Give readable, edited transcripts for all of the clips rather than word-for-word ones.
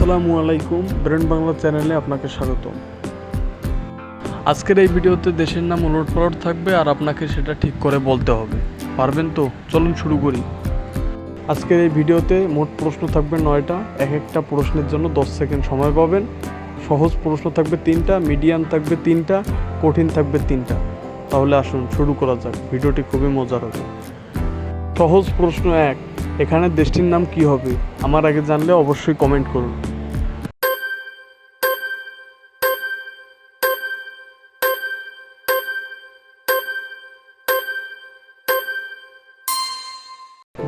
আসসালামু আলাইকুম, ব্রেন বাংলা চ্যানেলে আপনাকে স্বাগতম। আজকের এই ভিডিওতে দেশের নাম উলটপালট থাকবে আর আপনাকে সেটা ঠিক করে বলতে হবে। পারবেন তো? চলুন শুরু করি। আজকের এই ভিডিওতে মোট প্রশ্ন থাকবে 9টা। এক একটা প্রশ্নের জন্য 10 সেকেন্ড সময় পাবেন। সহজ প্রশ্ন থাকবে 3টা, মিডিয়াম থাকবে 3টা, কঠিন থাকবে 3টা। তাহলে আসুন শুরু করা যাক। ভিডিওটি খুবই মজার হবে। সহজ প্রশ্ন 1, এখানে দেশটির নাম কি হবে? আমার আগে জানলে অবশ্যই কমেন্ট করুন।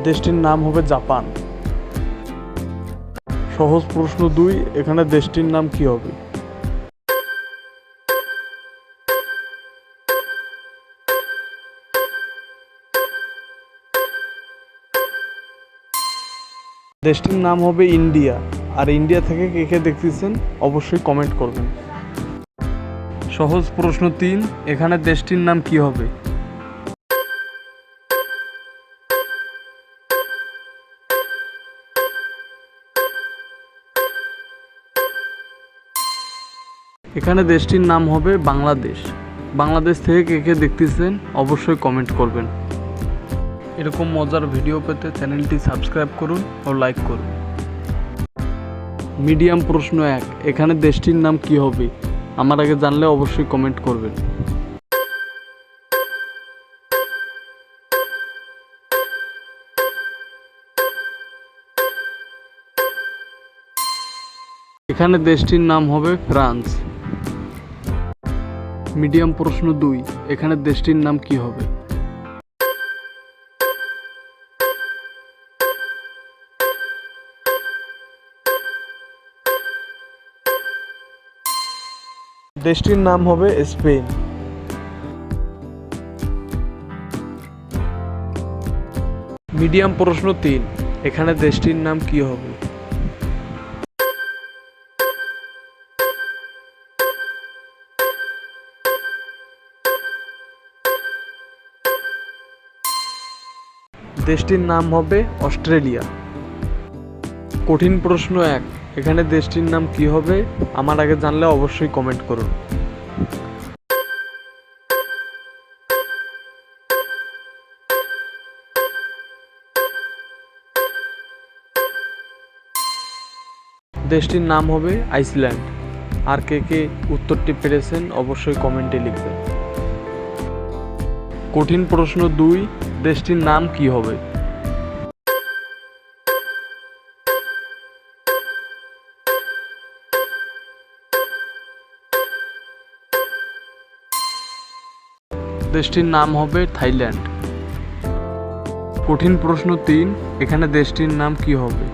দেশটির নাম হবে জাপান। সহজ প্রশ্ন 2, এখানে দেশটির নাম কি হবে? দেশটির নাম হবে ইন্ডিয়া। আর ইন্ডিয়া থেকে কে কে দেখতেছেন অবশ্যই কমেন্ট করবেন। সহজ প্রশ্ন 3, এখানে দেশটির নাম কি হবে? এখানে দেশটির নাম হবে বাংলাদেশ। বাংলাদেশ থেকে কে কে দেখতেছেন অবশ্যই কমেন্ট করবেন। এরকম মজার ভিডিও পেতে চ্যানেলটি সাবস্ক্রাইব করুন ও লাইক করুন। মিডিয়াম প্রশ্ন 1, এখানে দেশটির নাম কি হবে? আমার আগে জানলে অবশ্যই কমেন্ট করবেন। এখানে দেশটির নাম হবে ফ্রান্স। মিডিয়াম প্রশ্ন 2, এখানে দেশটির নাম কি হবে? দেশটির নাম হবে স্পেন। মিডিয়াম প্রশ্ন 3, এখানে দেশটির নাম কি হবে? দেশটির নাম হবে অস্ট্রেলিয়া। কঠিন প্রশ্ন 1, এখানে দেশটির নাম কি হবে? আমার আগে জানলে অবশ্যই কমেন্ট করুন। দেশটির নাম হবে আইসল্যান্ড। আর কে কে উত্তরটি পেরেছেন অবশ্যই কমেন্টে লিখবেন। কঠিন প্রশ্ন 2, দেশটির নাম কি হবে? দেশটির নাম হবে থাইল্যান্ড। কঠিন প্রশ্ন 3, এখানে দেশটির নাম কি হবে?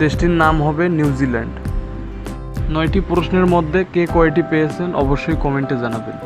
দেশটির নাম হবে নিউজিল্যান্ড। 9টি প্রশ্নের মধ্যে কে কয়টি পেয়েছেন অবশ্যই কমেন্টে জানাবেন।